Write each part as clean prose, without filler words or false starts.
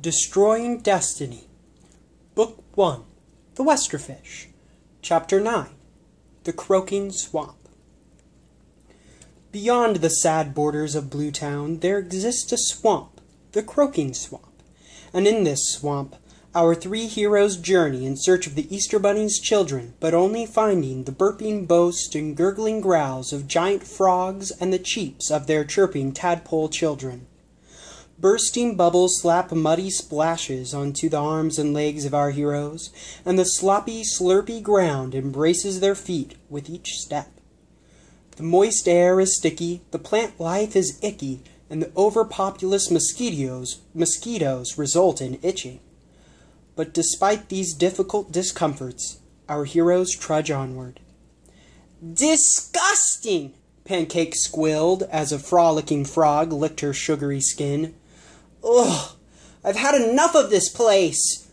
Destroying Destiny, Book 1, The Westerfish, Chapter 9, The Croaking Swamp. Beyond the sad borders of Bluetown, there exists a swamp, the Croaking Swamp, and in this swamp, our three heroes journey in search of the Easter Bunny's children, but only finding the burping boast and gurgling growls of giant frogs and the cheeps of their chirping tadpole children. Bursting bubbles slap muddy splashes onto the arms and legs of our heroes, and the sloppy, slurpy ground embraces their feet with each step. The moist air is sticky, the plant life is icky, and the overpopulous mosquitoes result in itching. But despite these difficult discomforts, our heroes trudge onward. "Disgusting!" Pancake squealed as a frolicking frog licked her sugary skin. "Ugh! I've had enough of this place!"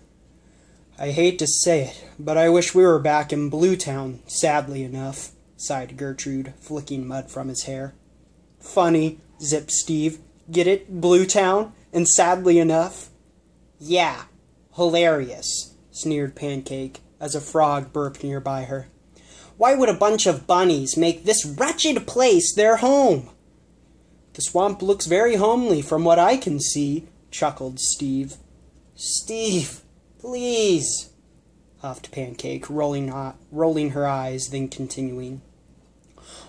"I hate to say it, but I wish we were back in Bluetown, sadly enough," sighed Gertrude, flicking mud from his hair. "Funny," zipped Steve. "Get it? Bluetown? And sadly enough?" "Yeah, hilarious," sneered Pancake, as a frog burped nearby her. "Why would a bunch of bunnies make this wretched place their home?" "The swamp looks very homely from what I can see," chuckled Steve. "Steve, please," huffed Pancake, rolling her eyes, then continuing.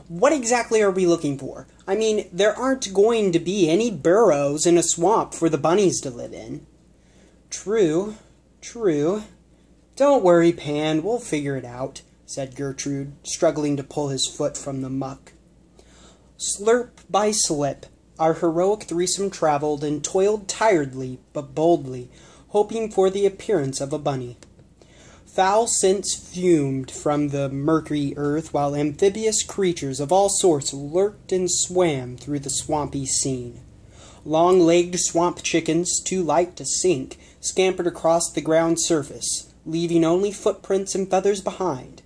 "What exactly are we looking for? I mean, there aren't going to be any burrows in a swamp for the bunnies to live in." True. "Don't worry, Pan, we'll figure it out," said Gertrude, struggling to pull his foot from the muck. Slurp by slip, our heroic threesome traveled and toiled tiredly but boldly, hoping for the appearance of a bunny. Foul scents fumed from the murky earth, while amphibious creatures of all sorts lurked and swam through the swampy scene. Long-legged swamp chickens, too light to sink, scampered across the ground surface, leaving only footprints and feathers behind,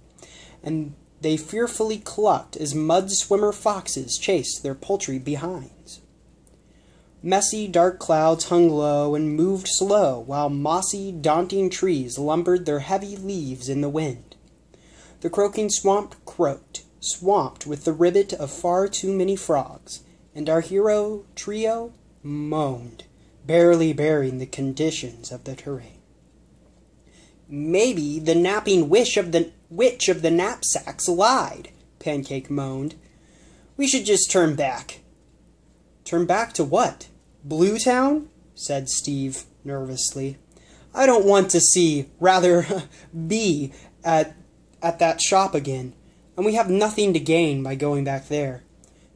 and they fearfully clucked as mud-swimmer foxes chased their poultry behinds. Messy, dark clouds hung low and moved slow, while mossy, daunting trees lumbered their heavy leaves in the wind. The croaking swamp croaked, swamped with the ribbit of far too many frogs, and our hero trio moaned, barely bearing the conditions of the terrain. "Maybe the napping witch of the knapsacks lied," Pancake moaned. "We should just turn back." "Turn back to what? Bluetown?" said Steve nervously. "I don't want to be at that shop again, and we have nothing to gain by going back there.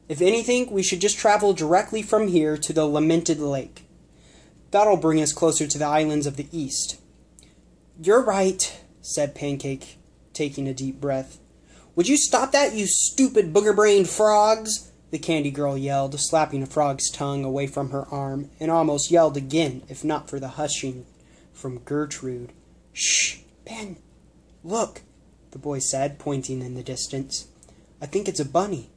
If anything, we should just travel directly from here to the lamented lake. That'll bring us closer to the islands of the east." "You're right," said Pancake, taking a deep breath. "Would you stop that, you stupid booger-brained frogs?" the Candy Girl yelled, slapping a frog's tongue away from her arm, and almost yelled again, if not for the hushing from Gertrude. "Shh, Ben, look," the boy said, pointing in the distance. "I think it's a bunny."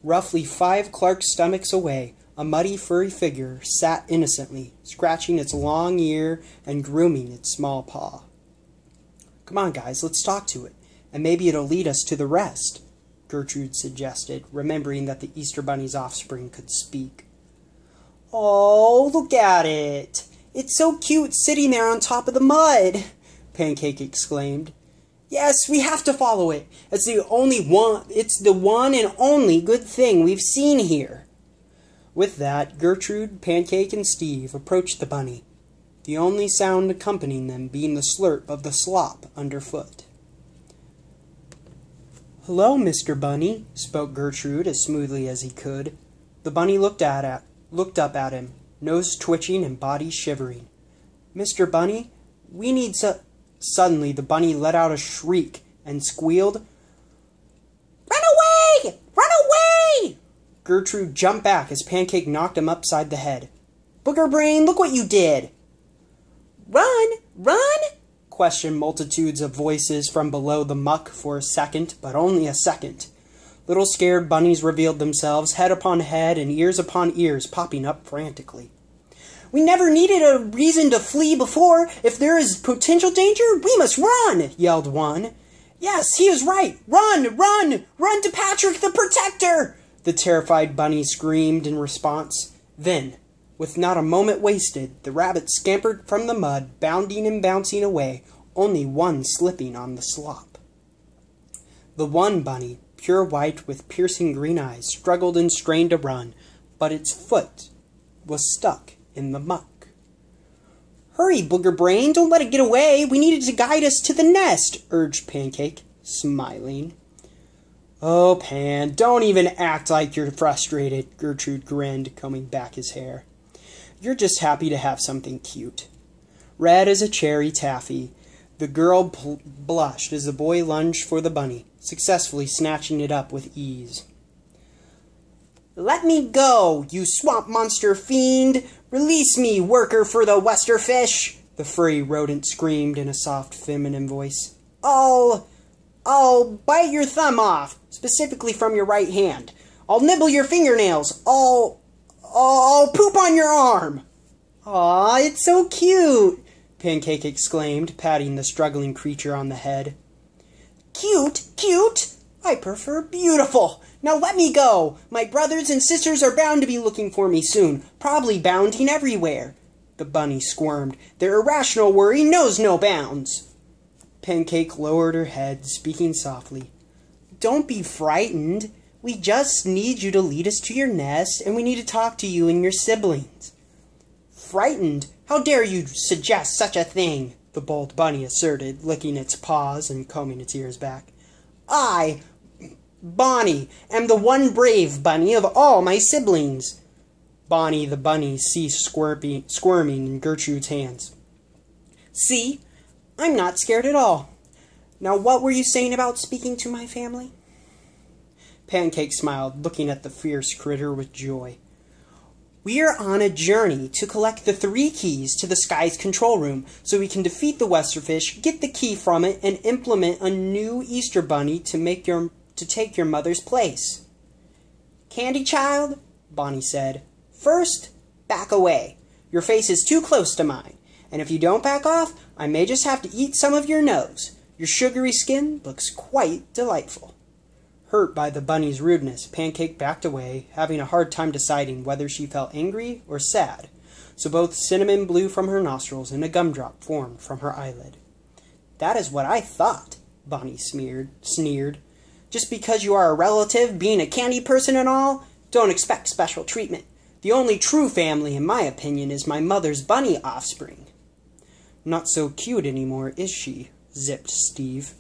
Roughly 5 Clark stomachs away, a muddy, furry figure sat innocently, scratching its long ear and grooming its small paw. "Come on, guys, let's talk to it, and maybe it'll lead us to the rest," Gertrude suggested, remembering that the Easter Bunny's offspring could speak. "Oh, look at it! It's so cute sitting there on top of the mud!" Pancake exclaimed. "Yes, we have to follow it. It's the one and only good thing we've seen here." With that, Gertrude, Pancake, and Steve approached the bunny, the only sound accompanying them being the slurp of the slop underfoot. "Hello, Mr. Bunny," spoke Gertrude as smoothly as he could. The bunny looked up at him, nose twitching and body shivering. "Mr. Bunny, we need Suddenly the bunny let out a shriek and squealed, "Run away! Run away!" Gertrude jumped back as Pancake knocked him upside the head. "Booger Brain, look what you did!" "Run! Run?" questioned multitudes of voices from below the muck for a second, but only a second. Little scared bunnies revealed themselves, head upon head and ears upon ears, popping up frantically. We never needed a reason to flee before. If there is potential danger, we must run, yelled one. Yes, he is right. Run, run, run to Patrick the Protector, the terrified bunny screamed in response. Then, with not a moment wasted, the rabbit scampered from the mud, bounding and bouncing away, only one slipping on the slop. The one bunny, pure white with piercing green eyes, struggled and strained to run, but its foot was stuck in the muck. Hurry, Booger Brain, don't let it get away. We needed to guide us to the nest, urged Pancake, smiling. Oh, Pan, don't even act like you're frustrated, Gertrude grinned, combing back his hair. You're just happy to have something cute. Red as a cherry taffy, the girl blushed as the boy lunged for the bunny, successfully snatching it up with ease. Let me go, you swamp monster fiend! Release me, worker for the Westerfish! The furry rodent screamed in a soft, feminine voice. I'll bite your thumb off, specifically from your right hand. I'll nibble your fingernails. I'll poop on your arm. Aw, it's so cute, Pancake exclaimed, patting the struggling creature on the head. Cute? Cute? I prefer beautiful. Now let me go. My brothers and sisters are bound to be looking for me soon, probably bounding everywhere. The bunny squirmed. Their irrational worry knows no bounds. Pancake lowered her head, speaking softly. Don't be frightened. We just need you to lead us to your nest, and we need to talk to you and your siblings. Frightened? How dare you suggest such a thing? The bold bunny asserted, licking its paws and combing its ears back. I, Bonnie, am the one brave bunny of all my siblings. Bonnie the bunny ceased squirming in Gertrude's hands. See? I'm not scared at all. Now what were you saying about speaking to my family? Pancake smiled, looking at the fierce critter with joy. We're on a journey to collect the 3 keys to the sky's control room so we can defeat the Westerfish, get the key from it, and implement a new Easter bunny to take your mother's place. Candy child, Bonnie said, first, back away. Your face is too close to mine, and if you don't back off, I may just have to eat some of your nose. Your sugary skin looks quite delightful. Hurt by the bunny's rudeness, Pancake backed away, having a hard time deciding whether she felt angry or sad, so both cinnamon blew from her nostrils and a gumdrop formed from her eyelid. That is what I thought, Bonnie sneered. Just because you are a relative, being a candy person and all, don't expect special treatment. The only true family, in my opinion, is my mother's bunny offspring. Not so cute anymore, is she? Zipped Steve.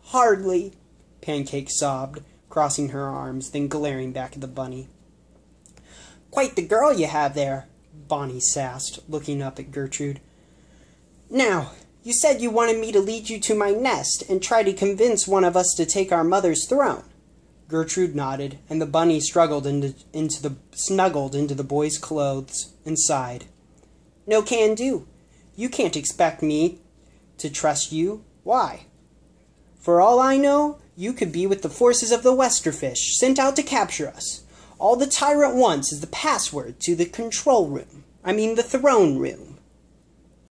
Hardly, Pancake sobbed, crossing her arms, then glaring back at the bunny. Quite the girl you have there, Bonnie sassed, looking up at Gertrude. Now, you said you wanted me to lead you to my nest and try to convince one of us to take our mother's throne. Gertrude nodded, and the bunny snuggled into the boy's clothes and sighed. No can do. You can't expect me to trust you. Why? For all I know, you could be with the forces of the Westerfish, sent out to capture us. All the tyrant wants is the password to the control room. I mean the throne room.